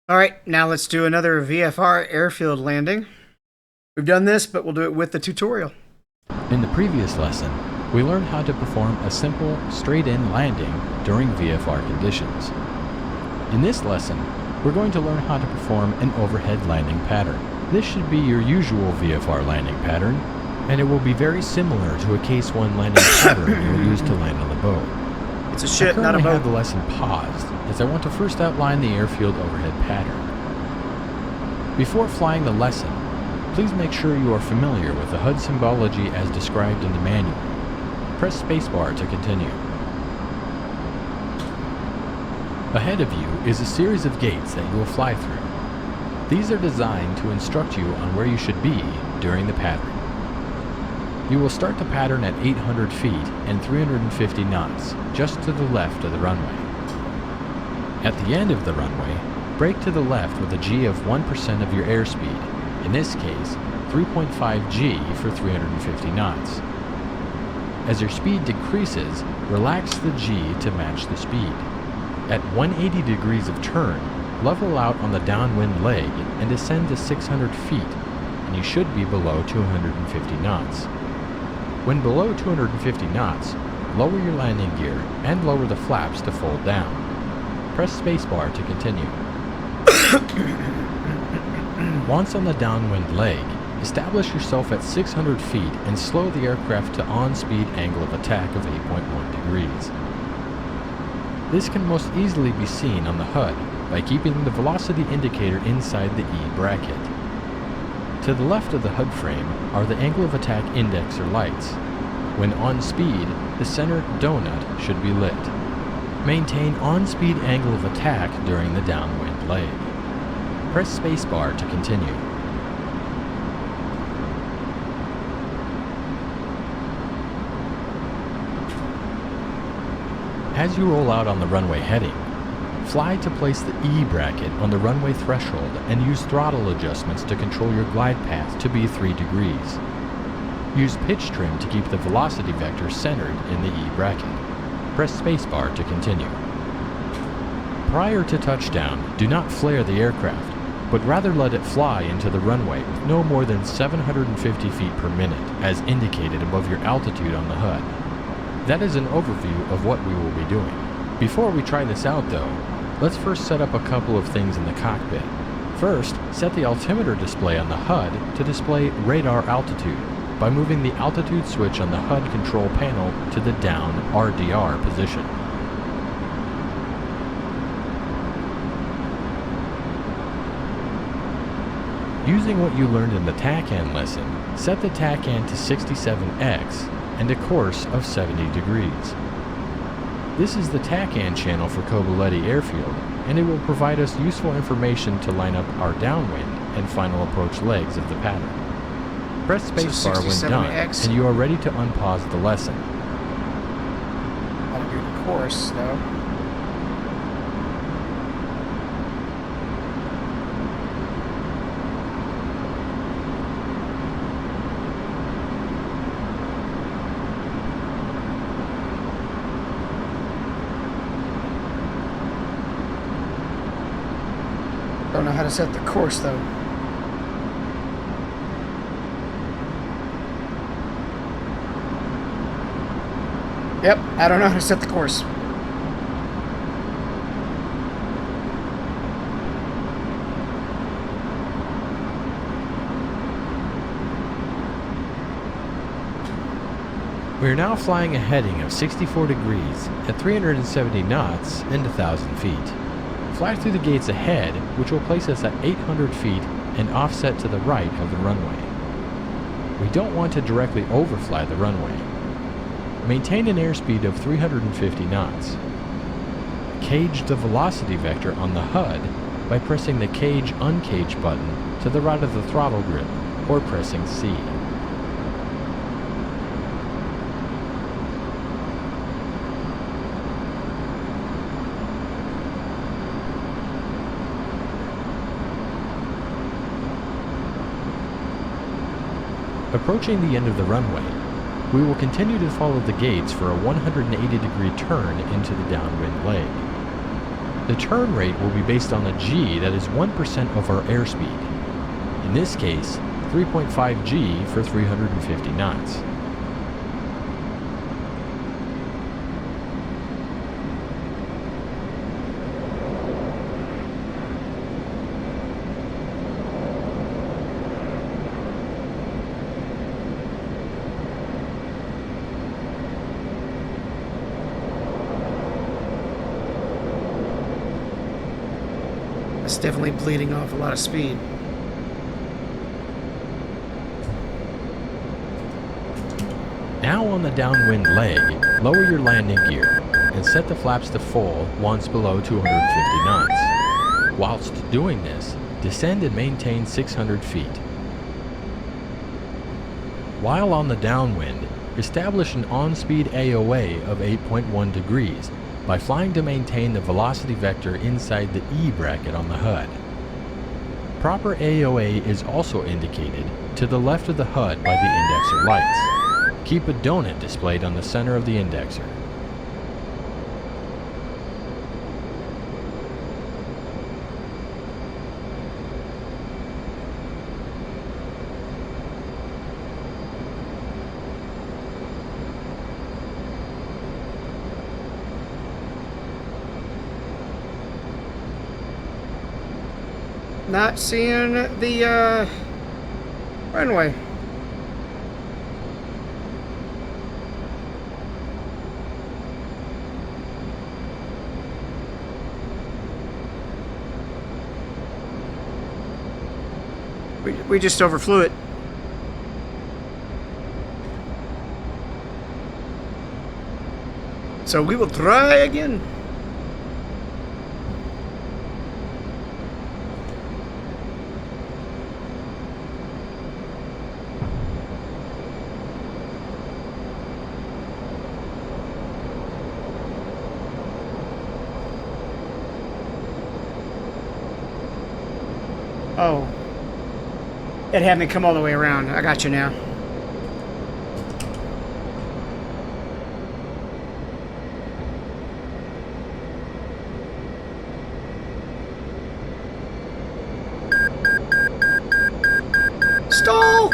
Alright, now let's do another VFR airfield landing. We've done this, but we'll do it with the tutorial. In the previous lesson, we learned how to perform a simple, straight-in landing during VFR conditions. In this lesson, we're going to learn how to perform an overhead landing pattern. This should be your usual VFR landing pattern, and it will be very similar to a Case 1 landing pattern you'll use to land on the boat. It's a ship, not a I currently boat. have the lesson paused, as I want to first outline the airfield overhead pattern. Before flying the lesson, please make sure you are familiar with the HUD symbology as described in the manual. Press spacebar to continue. Ahead of you is a series of gates that you will fly through. These are designed to instruct you on where you should be during the pattern. You will start the pattern at 800 feet and 350 knots, just to the left of the runway. At the end of the runway, brake to the left with a G of 1% of your airspeed, in this case, 3.5 G for 350 knots. As your speed decreases, relax the G to match the speed. At 180 degrees of turn, level out on the downwind leg and descend to 600 feet, and you should be below 250 knots. When below 250 knots, lower your landing gear and lower the flaps to fold down. Press spacebar to continue. Once on the downwind leg, establish yourself at 600 feet and slow the aircraft to on-speed angle of attack of 8.1 degrees. This can most easily be seen on the HUD by keeping the velocity indicator inside the E bracket. To the left of the HUD frame are the angle of attack indexer lights. When on speed, the center donut should be lit. Maintain on-speed angle of attack during the downwind leg. Press spacebar to continue. As you roll out on the runway heading, fly to place the E bracket on the runway threshold and use throttle adjustments to control your glide path to be 3 degrees. Use pitch trim to keep the velocity vector centered in the E bracket. Press spacebar to continue. Prior to touchdown, do not flare the aircraft, but rather let it fly into the runway with no more than 750 feet per minute, as indicated above your altitude on the HUD. That is an overview of what we will be doing. Before we try this out though, let's first set up a couple of things in the cockpit. First, set the altimeter display on the HUD to display radar altitude by moving the altitude switch on the HUD control panel to the down RDR position. Using what you learned in the TACAN lesson, set the TACAN to 67X and a course of 70 degrees. This is the TACAN channel for Kobuleti Airfield, and it will provide us useful information to line up our downwind and final approach legs of the pattern. Press spacebar when done, and you are ready to unpause the lesson. I'll do the course, though. Don't know how to set the course though. Yep, I don't know how to set the course. We are now flying a heading of 64 degrees at 370 knots and 1,000 feet. Fly through the gates ahead, which will place us at 800 feet and offset to the right of the runway. We don't want to directly overfly the runway. Maintain an airspeed of 350 knots. Cage the velocity vector on the HUD by pressing the Cage Uncage button to the right of the throttle grip, or pressing C. Approaching the end of the runway, we will continue to follow the gates for a 180-degree turn into the downwind leg. The turn rate will be based on a G that is 1% of our airspeed. In this case, 3.5 G for 350 knots. It's definitely bleeding off a lot of speed. Now on the downwind leg, lower your landing gear and set the flaps to full once below 250 knots. Whilst doing this, descend and maintain 600 feet. While on the downwind, establish an on-speed AOA of 8.1 degrees by flying to maintain the velocity vector inside the E bracket on the HUD. Proper AOA is also indicated to the left of the HUD by the indexer lights. Keep a donut displayed on the center of the indexer. Not seeing the runway. We just overflew it. So we will try again. Oh. It had me come all the way around. I got you now. Stall!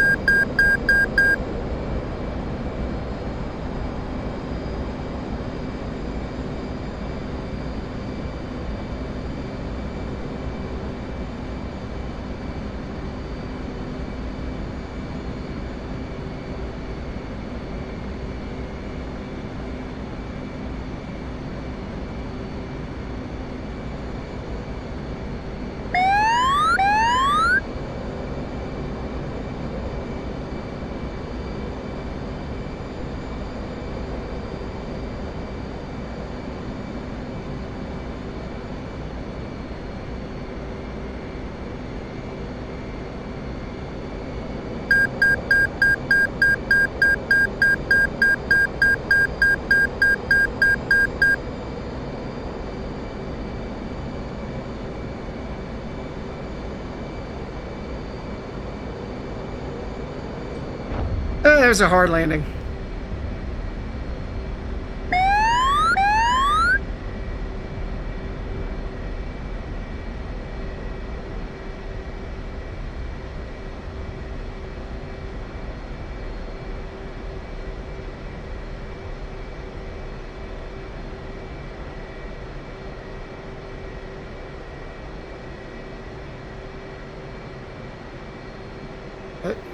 There's a hard landing.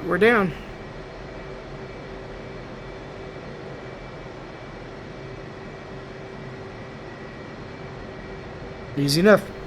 We're down. Easy enough.